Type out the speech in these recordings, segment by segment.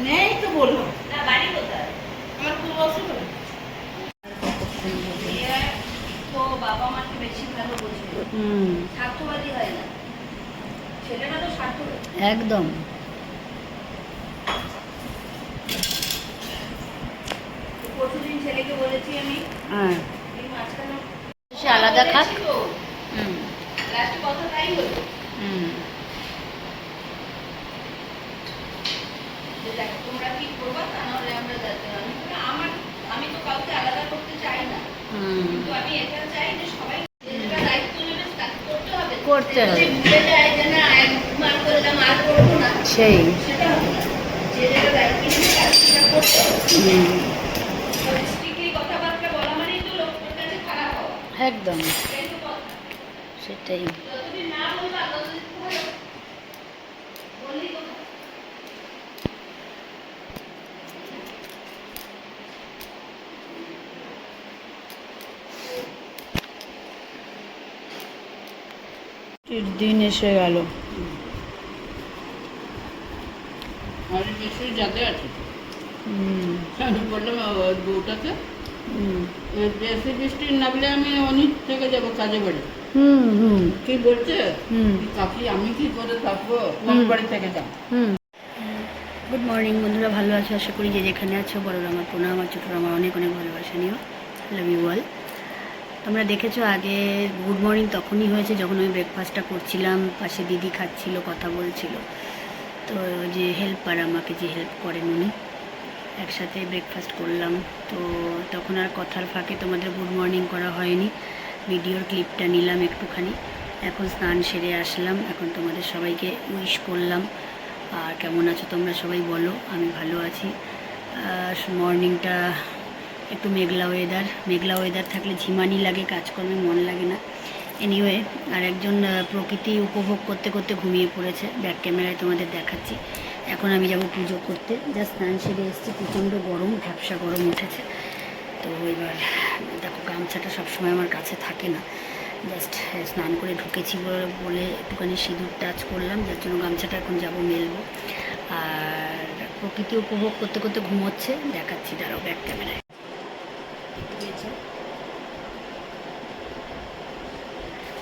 নেই তো বললো না বাড়ি কোথায়? আমার খুব অসুখ তো বাবা মাকে বেশি ভালো বুঝবে, স্বার্থবাদী হয় না, ছেলেরা তো স্বার্থবাদী একদম। পরশুদিন ছেলেকে বলেছি আমি হ্যাঁ, এই মাঝখানে সে আলাদা খাক। লাস্টে কথা তাই হলো যে দেখো তোমরা কি করবা, তা নাহলে আমরা যাতে আমি তো কাউকে আলাদা করতে চাই না, কিন্তু আমি এটা চাই যে সবাই যে যেটা দায়িত্ব নেবে তাকে করতে হবে। করতে হবে। যদি ভুলে যায় যে না মার করলাম আর করবো না, সেই সেটা হবে না। যে যেটা দায়িত্ব নেবে তাকে সেটা করতে হবে। স্ট্রিক্টলি কথাবার্তা বলা মানেই তো লোকের কাছে খারাপ হওয়া, একদম এটাই তো কথা। সেটাই। যতদিন না বলবা ততদিন ভালো, বললেই কথা। দিন এসে গেল। আর নিশ্চয়ই যাতে আছে আমি বললাম বউটাকে বেশি বৃষ্টি নামলে আমি অনেক থেকে যাবো কাজে বাড়ি। কি বলছে কাকি আমি কি করে থাকবো, কোন বাড়ি থেকে যাও। গুড মর্নিং বন্ধুরা, ভালো আছো আশা করি। যে যেখানে আছো বড়রা আমার প্রণাম, আমার ছোটরা আমার অনেক অনেক ভালোবাসা নিও। Love you all. তোমরা দেখেছো আগে গুড মর্নিং তখনই হয়েছে যখন আমি ব্রেকফাস্টটা করছিলাম, পাশে দিদি খাচ্ছিল, কথা বলছিল। তো যে হেল্পার আমাকে যে হেল্প করেন উনি, একসাথে ব্রেকফাস্ট করলাম। তো তখন আর কথার ফাঁকে তোমাদের গুড মর্নিং করা হয়নি, ভিডিওর ক্লিপটা নিলাম একটুখানি। এখন স্নান সেরে আসলাম, এখন তোমাদের সবাইকে উইশ করলাম। আর কেমন আছো তোমরা সবাই বলো, আমি ভালো আছি। মর্নিংটা একটু মেঘলা ওয়েদার থাকলে ঝিমানি লাগে, কাজকর্মে মন লাগে না। এনিওয়ে, আর একজন প্রকৃতি উপভোগ করতে করতে ঘুমিয়ে পড়েছে, ব্যাক ক্যামেরায় তোমাদের দেখাচ্ছি। এখন আমি যাব পুজো করতে, জাস্ট স্নান সেরে এসেছি, প্রচণ্ড গরম, ভ্যাপসা গরম উঠেছে। তো এবার দেখো গামছাটা সবসময় আমার কাছে থাকে না, জাস্ট স্নান করে ঢুকেছি বলে একটুখানি সিঁদুর টাচ করলাম, যার জন্য গামছাটা এখন যাব মেলবো। আর প্রকৃতি উপভোগ করতে করতে ঘুমোচ্ছে, দেখাচ্ছি দাঁড়াও ব্যাক ক্যামেরায়।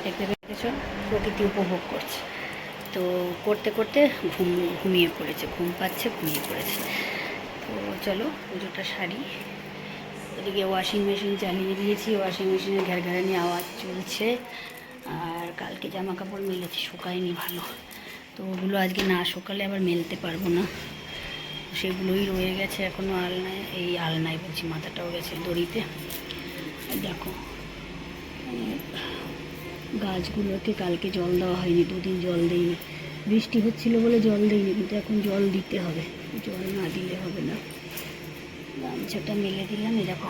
দেখতে পেয়েছো, প্রকৃতি উপভোগ করছে। তো করতে করতে ঘুমিয়ে পড়েছে, ঘুম পাচ্ছে, ঘুমিয়ে পড়েছে। তো চলো পুজোটা সারি। ওদিকে ওয়াশিং মেশিন চালিয়ে দিয়েছি, ওয়াশিং মেশিনের ঘ্যারঘ্যারানি আওয়াজ চলছে। আর কালকে জামা কাপড় মেলেছি, শুকায়নি ভালো, তো ওগুলো আজকে না শুকালে আবার মেলতে পারবো না, সেগুলোই রয়ে গেছে এখনও আলনায়। এই আলনায় বলছি, মাথাটাও গেছে দড়িতে। দেখো গাছগুলোকে কালকে জল দেওয়া হয়নি, দুদিন জল দিইনি, বৃষ্টি হচ্ছিল বলে জল দিইনি, কিন্তু এখন জল দিতে হবে, জল না দিলে হবে না। গামছাটা মেলে দিলাম, এই দেখো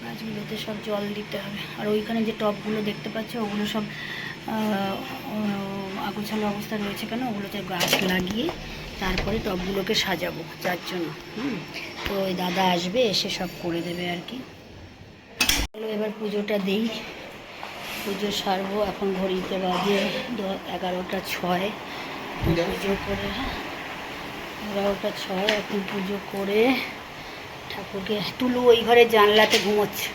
গাছগুলোতে সব জল দিতে হবে। আর ওইখানে যে টবগুলো দেখতে পাচ্ছ ওগুলো সব আগোছালো অবস্থা রয়েছে কেন, ওগুলোতে গাছ লাগিয়ে তারপরে টবগুলোকে সাজাবো, যার জন্য তো ওই দাদা আসবে, এসে সব করে দেবে আর কি। চলো এবার পুজোটা দিই, পুজো সারবো। এখন ঘড়িতে বাজে 11:06। পুজো করে 11:06 এখন পুজো করে ঠাকুরকে, তুলু ওই ঘরে জানলাতে ঘুমোচ্ছে,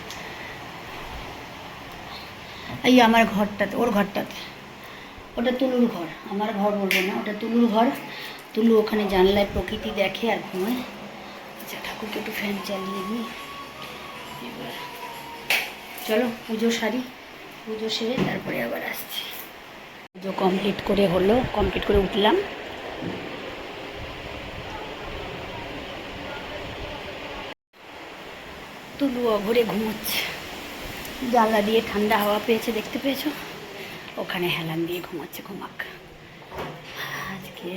এই আমার ঘরটাতে, ওর ঘরটাতে, ওটা তুলুর ঘর, আমার ঘর বলবো না, ওটা তুলুর ঘর। তুলু ওখানে জানলায় প্রকৃতি দেখে আর ঘুমায়। আচ্ছা ঠাকুরকে একটু ফ্যান চালিয়ে দিই। এবার চলো পুজো সারি, পুজো সেরে তারপরে আবার আসছি। পুজো কমপ্লিট করে উঠলাম। তুলু অঘরে ঘুমোচ্ছে, জানলা দিয়ে ঠান্ডা হাওয়া পেয়েছে, দেখতে পেয়েছো, ওখানে হেলান দিয়ে ঘুমাচ্ছে, ঘুমাক। আজকে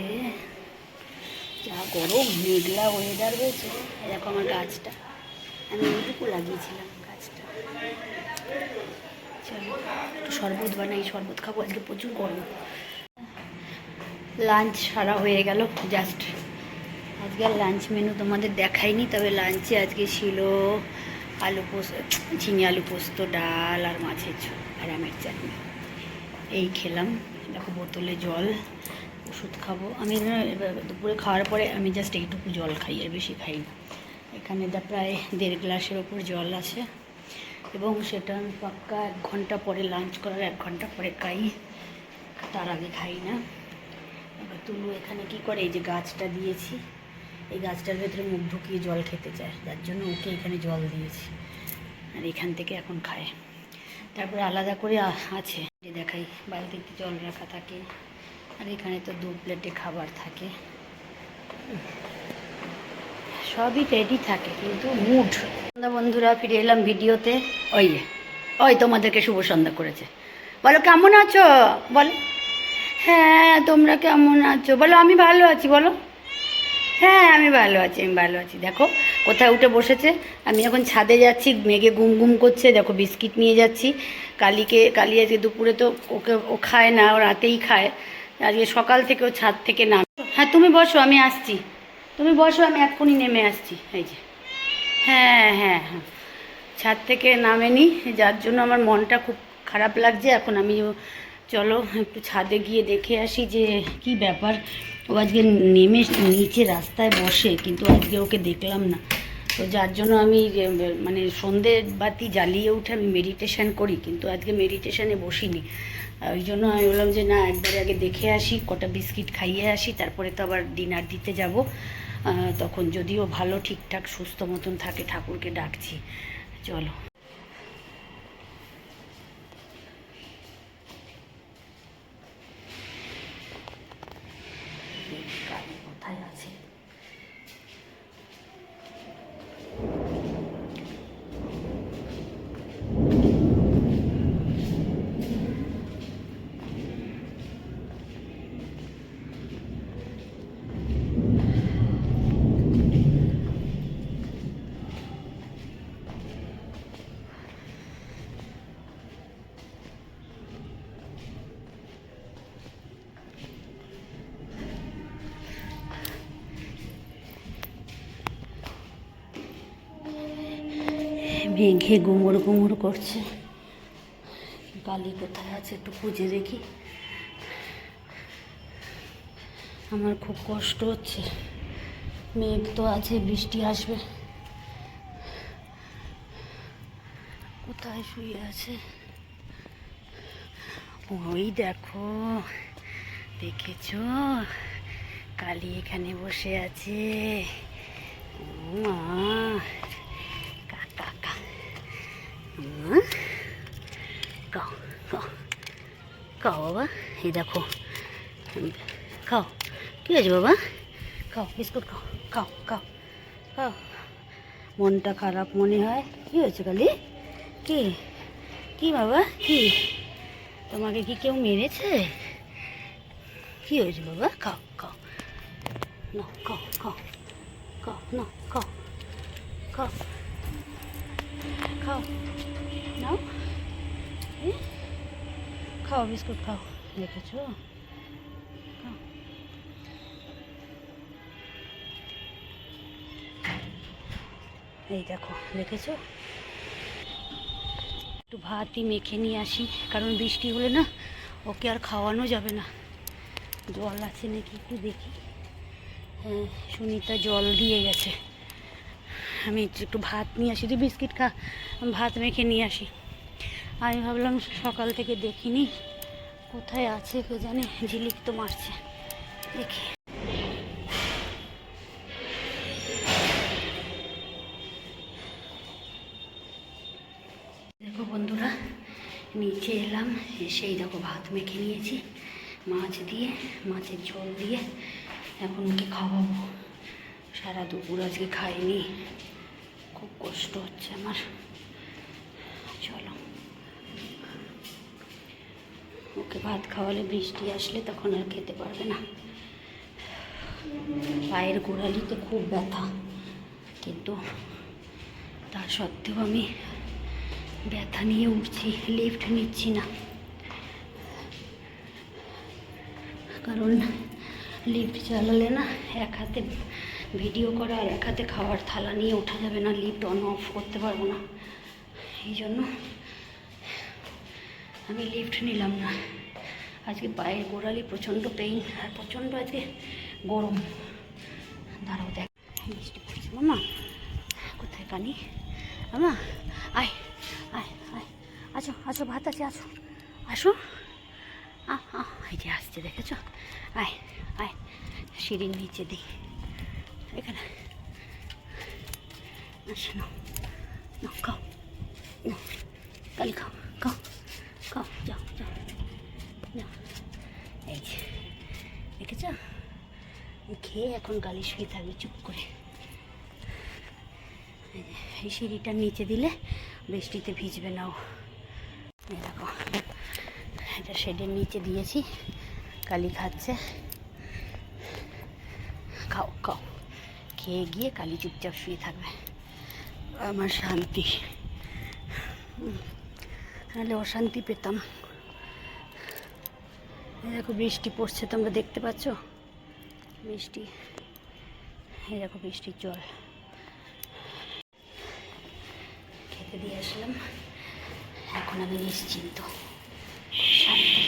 যা গরম, মেঘলা ওয়েদার হয়েছে। এরকম আমার গাছটা আমি এইটুকু লাগিয়েছিলাম, গাছটা। চলো একটু শরবত বানাই, শরবত খাবো, আজকে প্রচুর গরম। লাঞ্চ সারা হয়ে গেল জাস্ট। আজকে আর লাঞ্চ মেনু তোমাদের দেখাইনি, তবে লাঞ্চে আজকে ছিল ঝিঙে আলু পোস্ত, ডাল আর মাছের ঝোল আর আমের চাটনি। এই খেলাম। দেখো বোতলে জল, ওষুধ খাবো। আমি দুপুরে খাওয়ার পরে আমি জাস্ট এইটুকু জল খাই, আর বেশি খাই না। এখানে প্রায় 1.5 গ্লাসের ওপর জল আছে, এবং সেটা আমি পাক্কা 1 ঘন্টা পরে, লাঞ্চ করার 1 ঘন্টা পরে খাই, তার আগে খাই না। এবার তুলু এখানে কি করে, এই যে গাছটা দিয়েছি, এই গাছটার ভেতরে মুখ ঢুকিয়ে জল খেতে চায়, যার জন্য ওকে এখানে জল দিয়েছি, আর এখান থেকে এখন খায়। তারপরে আলাদা করে আছে, যে দেখাই, বালতিতে জল রাখা থাকে, আর এখানে তো 2 প্লেটে খাবার থাকে, সবই রেডি থাকে, কিন্তু মুড। বন্ধুরা ফিরে এলাম ভিডিওতে। ওই তোমাদেরকে শুভ সন্ধ্যা করেছে, বলো কেমন আছো, বলো হ্যাঁ তোমরা কেমন আছো, বলো আমি ভালো আছি, বলো হ্যাঁ আমি ভালো আছি, আমি ভালো আছি। দেখো কোথায় উঠে বসেছে। আমি এখন ছাদে যাচ্ছি, মেঘে গুম গুম করছে, দেখো বিস্কিট নিয়ে যাচ্ছি। কালি আজকে দুপুরে তো ও খায় না, ও রাতেই খায়, আজকে সকাল থেকে ও ছাদ থেকে নাম। হ্যাঁ তুমি বসো, আমি আসছি, তুমি বসো, আমি এক্ষুনি নেমে আসছি। এই যে হ্যাঁ হ্যাঁ হ্যাঁ, ছাদ থেকে নামেনি, যার জন্য আমার মনটা খুব খারাপ লাগছে। এখন আমি চলো একটু ছাদে গিয়ে দেখে আসি যে কি ব্যাপার। ও আজকে নেমে নিচে রাস্তায় বসে, কিন্তু আজকে ওকে দেখলাম না, তো যার জন্য আমি মানে সন্ধে বাতি জ্বালিয়ে উঠে আমি মেডিটেশান করি, কিন্তু আজকে মেডিটেশানে বসিনি। ওই জন্য আমি বললাম যে না, একবারে আগে দেখে আসি, কটা বিস্কিট খাইয়ে আসি, তারপরে তো আবার ডিনার দিতে যাব। তখন যদিও ভালো ঠিকঠাক সুস্থ মতন থাকে, ঠাকুরকে ডাকছি। চলো কোথায় আছে, মেঘে গুমড় গুমড় করছে। কালি কোথায় আছে একটু খুঁজে দেখি। আমার খুব কষ্ট হচ্ছে, মেঘ তো আছে, বৃষ্টি আসবে। কোথায় শুয়ে আছে, ওই দেখো, দেখেছো কালি এখানে বসে আছে। খাও বাবা, এই দেখো, খাও, কী হয়েছে বাবা, খাও বিস্কুট, খাও খাও খাও খাও। মনটা খারাপ মনে হয়, কী হয়েছে কালি, কি কি বাবা, কি তোমাকে কি কেউ মেরেছে, কী হয়েছে বাবা, খাও খাও না, খাও খাও খাও না, খাও খাও খাও নাও, খাও বিস্কুট খাও, দেখেছো, খাও। এই দেখো দেখেছো, একটু ভাতই মেখে নিয়ে আসি, কারণ বৃষ্টি হলে না ওকে আর খাওয়ানো যাবে না। জল আছে নাকি একটু দেখি। হ্যাঁ সুনিতা জল দিয়ে গেছে, আমি একটু ভাত নিয়ে আসি, তুই বিস্কিট খা, ভাত মেখে নিয়ে আসি। আমি ভাবলাম সকাল থেকে দেখিনি, কোথায় আছে কে জানে, ঝিলিক তো মারছে, দেখি। দেখো বন্ধুরা, নিচে এলাম, এসেই দেখো ভাত মেখে নিয়েছি মাছ দিয়ে, মাছের ঝোল দিয়ে। এখন ওকে খাওয়াবো, সারা দুপুর আজকে খাইনি, খুব কষ্ট হচ্ছে আমার। চলো ওকে ভাত খাওয়ালে, বৃষ্টি আসলে তখন আর খেতে পারবে না। পায়ের গোড়ালিতে খুব ব্যথা, কিন্তু তার সত্ত্বেও আমি ব্যথা নিয়ে উঠছি, লিফট নিচ্ছি না, কারণ লিফট চালালে না এক হাতে ভিডিও করা আর এক হাতে খাওয়ার থালা নিয়ে ওঠা যাবে না, লিফট অন অফ করতে পারবো না, এই জন্য আমি লিফট নিলাম না। আজকে পায়ের গোড়ালি প্রচণ্ড পেইন আর প্রচণ্ড আজকে গরম। দাঁড়াও দেখ, বৃষ্টি পড়ছে। মামা কোথায় কানি? মামা আয় আয় আয়, আছো আছো, ভাত আছে, আছো আসো। এই যে আসছে, দেখেছ? আয় আয়, সিঁড়ির নিচে দিই, এখানে আসো না, খাও কালি, খাও খাও খাও, যাও যাও যাও। এই যে দেখেছ, খেয়ে এখন গালি শুয়ে থাকবে চুপ করে। এই সিঁড়িটা নিচে দিলে বৃষ্টিতে ভিজবে না ও। এই দেখো, এটা শেডের নিচে দিয়েছি, কালি খাচ্ছে। খাও খাও, খেয়ে গিয়ে কালি চুপচাপ শুয়ে থাকবে, আমার শান্তি। নাহলে অশান্তি পেতাম। দেখো বৃষ্টি পড়ছে, তোমরা দেখতে পাচ্ছ বৃষ্টি, এই দেখো বৃষ্টির জল। খেতে দিয়ে আসলাম, এখন আমি নিশ্চিন্ত, শান্তি।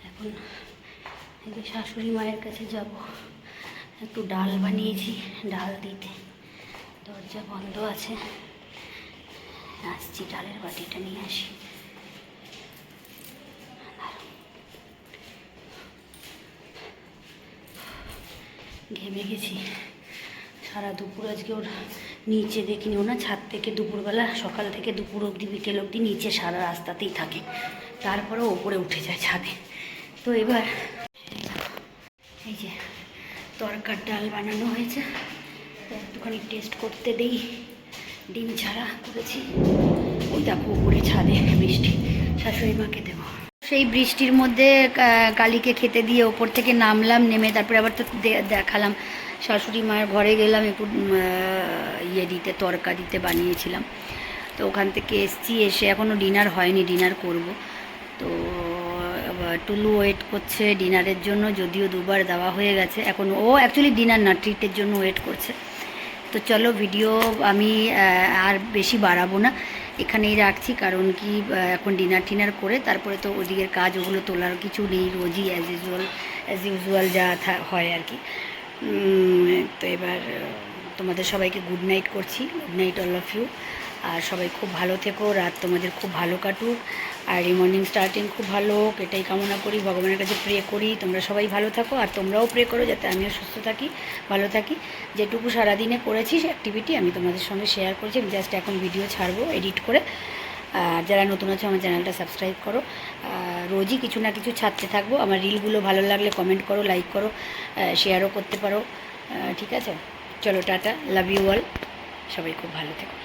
এখন এই যে শাশুড়ি মায়ের কাছে যাব, একটু ডাল বানিয়েছি, ডাল দিতে। দরজা বন্ধ আছে, আসছি, ডালের বাটিটা নিয়ে আসি। ঘেমে গেছি সারা দুপুর। আজকে ওর নিচে দেখিনি, ও না ছাদ থেকে দুপুরবেলা, সকাল থেকে দুপুর অবধি, বিকেল অবধি নিচে সারা রাস্তাতেই থাকে, তারপরে ওপরে উঠে যায় ছাদে। তো এবার এই যে তরকার ডাল বানানো হয়েছে, তো একটুখানি টেস্ট করতে দেই। ডিম ছাড়া করেছি। ওই দেখো উপরে ছাদে বৃষ্টি, শাশুড়ি মাকে দেবো। সেই বৃষ্টির মধ্যে কালীকে খেতে দিয়ে ওপর থেকে নামলাম, নেমে তারপরে আবার তো দেখালাম শাশুড়ি মায়ের ঘরে গেলাম, একটু দিতে, তরকা দিতে বানিয়েছিলাম। তো ওখান থেকে এসছি, এসে এখনও ডিনার হয়নি, ডিনার করব। তো টুলু ওয়েট করছে ডিনারের জন্য, যদিও দুবার দেওয়া হয়ে গেছে। এখন ও অ্যাকচুয়ালি ডিনার না, ট্রিটের জন্য ওয়েট করছে। তো চলো ভিডিও আমি আর বেশি বাড়াবো না, এখানেই রাখছি। কারণ কি এখন ডিনার করে তারপরে তো ওদিকের কাজ, ওগুলো তোলার কিছু নেই, রোজই অ্যাজ ইউজুয়াল যা হয় আর কি। তো এবার তোমাদের সবাইকে গুড নাইট করছি, good night all of you. আর সবাই খুব ভালো থেকো, রাত তোমাদের খুব ভালো কাটুক, আর এই মর্নিং স্টার্টিং খুব ভালো হোক, এটাই কামনা করি। ভগবানের কাছে প্রে করি তোমরা সবাই ভালো থাকো, আর তোমরাও প্রে করো যাতে আমিও সুস্থ থাকি, ভালো থাকি। যেটুকু সারাদিনে করেছি অ্যাক্টিভিটি আমি তোমাদের সঙ্গে শেয়ার করছি। আমি জাস্ট এখন ভিডিও ছাড়বো এডিট করে। আর যারা নতুন আছে আমার চ্যানেলটা সাবস্ক্রাইব করো, রোজই কিছু না কিছু ছাড়তে থাকবো। আমার রিলগুলো ভালো লাগলে কমেন্ট করো, লাইক করো, শেয়ারও করতে পারো, ঠিক আছে? চলো টাটা, লাভ ইউ অল, সবাই খুব ভালো থেকো।